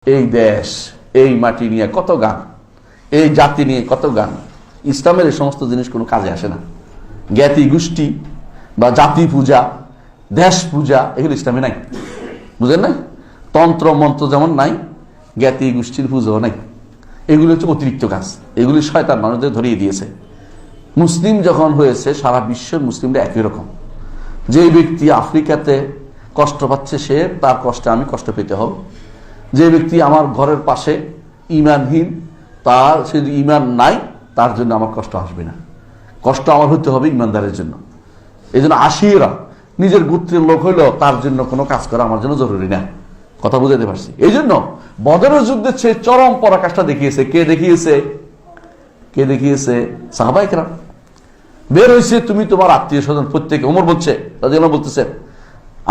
এই দেশ, এই মাটি নিয়ে কত গান, এই জাতি নিয়ে কত গান। ইসলামের এই সমস্ত জিনিস কোনো কাজে আসে না। জ্ঞাতি গোষ্ঠী বা জাতি পূজা, দেশ পূজা, এগুলো ইসলামে নাই, বুঝেন না? তন্ত্র মন্ত্র যেমন নাই, জ্ঞাতি গোষ্ঠীর পুজোও নাই। এগুলো হচ্ছে অতিরিক্ত কাজ, এগুলি শয়তান মানুষদের ধরিয়ে দিয়েছে। মুসলিম যখন হয়েছে, সারা বিশ্বের মুসলিমরা একই রকম। যে ব্যক্তি আফ্রিকাতে কষ্ট পাচ্ছে, সে তার কষ্টে আমি কষ্ট পেতে হবে। যে ব্যক্তি আমার ঘরের পাশে ঈমানহীন, তার সে ঈমান নাই, তার জন্য আমার কষ্ট আসবে না। কষ্ট আমার হতে হবে ঈমানদারের জন্য। এই জন্য আশিরা, নিজের গোত্রের লোক হইলেও তার জন্য কোনো কাজ করা আমার জন্য জরুরি না। কথা বুঝাতে পারছি? এই জন্য বদরের যুদ্ধের চেয়ে চরম পরাকাষ্ঠা দেখিয়েছে। কে দেখিয়েছে? কে দেখিয়েছে? সাহাবায়ে কেরাম। বের হয়েছে, তুমি তোমার আত্মীয় স্বজন প্রত্যেকে, ওমর বলছে, রাদিয়াল্লাহু বলতেছে,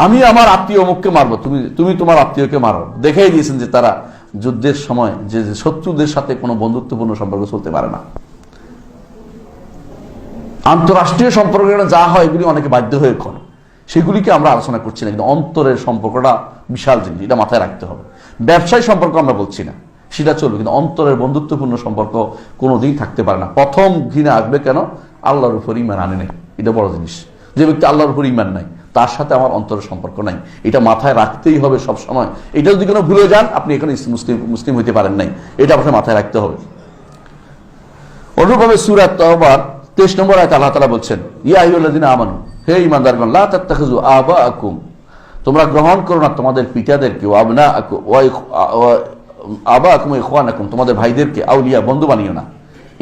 আমি আমার আত্মীয় অমুককে মারবো, তুমি তোমার আত্মীয়কে মারো। দেখাই দিয়েছেন যে তারা যুদ্ধের সময় যে শত্রুদের সাথে কোনো বন্ধুত্বপূর্ণ সম্পর্ক চলতে পারে না। আন্তরাষ্ট্রীয় সম্পর্ক যা হয়, এগুলি অনেকে বাধ্য হয়ে করে, সেগুলিকে আমরা আলোচনা করছি না। কিন্তু অন্তরের সম্পর্কটা বিশাল জিনিস, এটা মাথায় রাখতে হবে। ব্যবসায়ী সম্পর্ক আমরা বলছি না, সেটা চলবে, কিন্তু অন্তরের বন্ধুত্বপূর্ণ সম্পর্ক কোনোদিন থাকতে পারে না। প্রথম ঘৃণা আসবে কেন? আল্লাহর উপর ঈমান আনে নাই, এটা বড় জিনিস। যে ব্যক্তি আল্লাহর উপর ঈমান নাই, তার সাথে আমার অন্তরের সম্পর্ক নাই, এটা মাথায় রাখতেই হবে সব সময়। এটা যদি কোনো ভুলে যান, আপনি এখানে মুসলিম হইতে পারেন নাই, এটা আপনাকে মাথায় রাখতে হবে। অনুরূপভাবে সূরা তাওবার 23 নম্বর আয়াতে আল্লাহ তাআলা বলছেন, ইয়া আইয়ুহাল্লাযীনা আমানু, হে ঈমানদারগণ, লা তাত্তাখিযু আবাআকুম, তোমরা গ্রহণ করো না তোমাদের পিতাদেরকে, ওয়া আবনাআকুম আবাআকুম ওয়া ইখওয়ানাকুম, তোমাদের ভাইদেরকে আউলিয়া, বন্ধু বানিও না।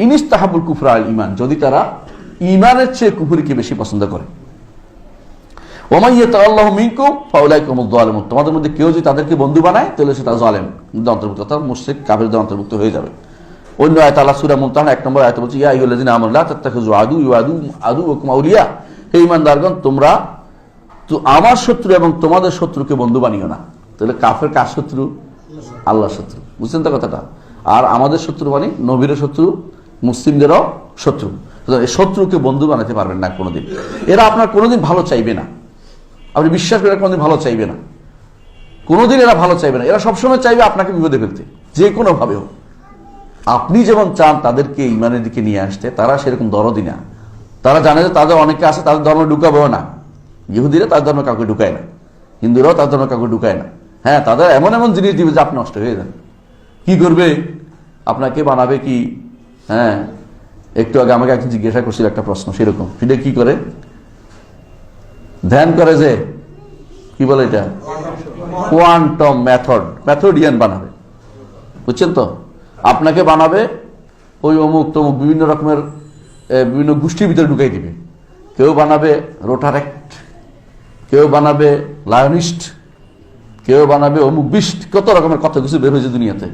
ইনিস্তাহাবুল কুফরা আল ঈমান, যদি তারা ঈমানের চেয়ে কুফরিকে বেশি পছন্দ করে। ওয়া মান ইয়াতাআল্লাহু মিনকুম ফাউলাইকা হুমুয যালিমুন, তোমাদের মধ্যে কেউ যদি তাদেরকে বন্ধু বানায়, তাহলে সেটা জালেম অন্তর্ভুক্ত, অর্থাৎ মুশরিক কাফিরদের অন্তর্ভুক্ত হয়ে যাবে। অন্য আয়াত আল্লাহ সূরা মুমতাহানা 1 নম্বর আয়াতে বলছে, ইয়া আইয়ুহাল্লাযীনা আমানু লা তাত্তাখিযু আদুওয়ি ওয়া আদুওয়াকুম আউলিয়া, হে ঈমানদারগণ, তোমরা তো আমার শত্রু এবং তোমাদের শত্রুকে বন্ধু বানিও না। তাহলে কাফের কার শত্রু? আল্লাহর শত্রু। বুঝছেন তো কথাটা? আর আমাদের শত্রু মানে নবীর শত্রু, মুসলিমদেরও শত্রু। এই শত্রুকে বন্ধু বানাতে পারবেন না কোনোদিন। এরা আপনার কোনোদিন ভালো চাইবে না, আপনি বিশ্বাস করে কোনোদিন ভালো চাইবে না, কোনোদিন এরা ভালো চাইবে না। এরা সবসময় চাইবে আপনাকে বিপদে ফেলতে, যে কোনো ভাবে হোক। আপনি যেমন চান তাদেরকে ঈমানের দিকে নিয়ে আসতে, তারা সেরকম দরদি না। তারা জানে যে তাদের অনেকে আছে, তাদের ধর্ম ঢুকাবেও না। ইহুদিরা তাদের ধর্ম কাউকে ঢুকায় না, হিন্দুরাও তাদের ধর্ম কাউকে ঢুকায় না। হ্যাঁ, তাদের এমন এমন জিনিস দিবে যে আপনি নষ্ট হয়ে যান। কি করবে? আপনাকে বানাবে কি? হ্যাঁ, একটু আগে আমাকে একজন জিজ্ঞাসা করছিল একটা প্রশ্ন, সেরকম। সেটা কি করে? ধ্যান করে যে, কি বলে এটা, কোয়ান্টাম মেথডিয়ান বানাবে। বুঝছেন তো? আপনাকে বানাবে ওই অমুক তমুক বিভিন্ন রকমের বিভিন্ন গোষ্ঠীর ভিতরে ঢুকাই দিবে। কেউ বানাবে রোটারেক্ট, কেউ বানাবে লায়নিস্ট, কেউ বানাবে অমুক বিষ্ট, কত রকমের কত কিছু বের হয়েছে দুনিয়াতে।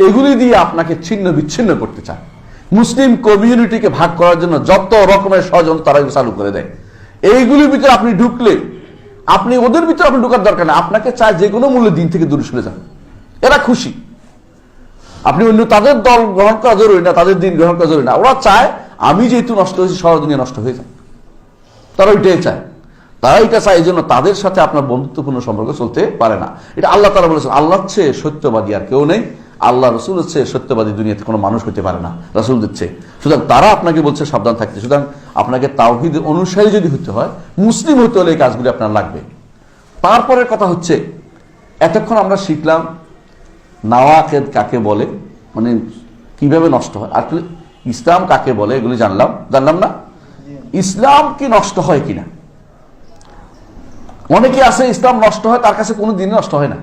এগুলি দিয়ে আপনাকে ছিন্ন বিচ্ছিন্ন করতে চায়। মুসলিম কমিউনিটিকে ভাগ করার জন্য যত রকমের ষড়যন্ত্র তারা চালু করে দেয়। এইগুলির ভিতরে আপনি ঢুকলে, আপনি ওদের ভিতরে আপনি ঢুকার দরকার নেই। আপনাকে চায় যে কোনো মূল্যে দিন থেকে দূরে সরে যান, এরা খুশি। আপনি অন্য তাদের দল গ্রহণ করা জরুরি না, তাদের দিন গ্রহণ করা জরুরি না। ওরা চায় আমি যেহেতু নষ্ট হয়েছি, সারা দুনিয়া নষ্ট হয়ে যায়। তারা ওইটাই চায়, তারা এটা চায়। এই জন্য তাদের সাথে আপনার বন্ধুত্বপূর্ণ সম্পর্ক চলতে পারে না। এটা আল্লাহ তাআলা বলেছেন, আল্লাহর চেয়ে সত্যবাদী আর কেউ নেই। আল্লাহ রসুলের চেয়ে সত্যবাদী দুনিয়াতে কোনো মানুষ হতে পারে না, রাসূল দিচ্ছে। সুতরাং তারা আপনাকে বলছে সাবধান থাকতে। সুতরাং আপনাকে তাওহীদ অনুসারী যদি হতে হয়, মুসলিম হতে হলে এই কাজগুলি আপনার লাগবে। তারপরের কথা হচ্ছে, এতক্ষণ আমরা শিখলাম নাওয়াকিদ কাকে বলে, মানে কিভাবে নষ্ট হয়। আর ইসলাম কাকে বলে এগুলি জানলাম না? ইসলাম কি নষ্ট হয় কিনা? অনেকে আছে ইসলাম নষ্ট হয়, তার কাছে কোনো দিনই নষ্ট হয় না।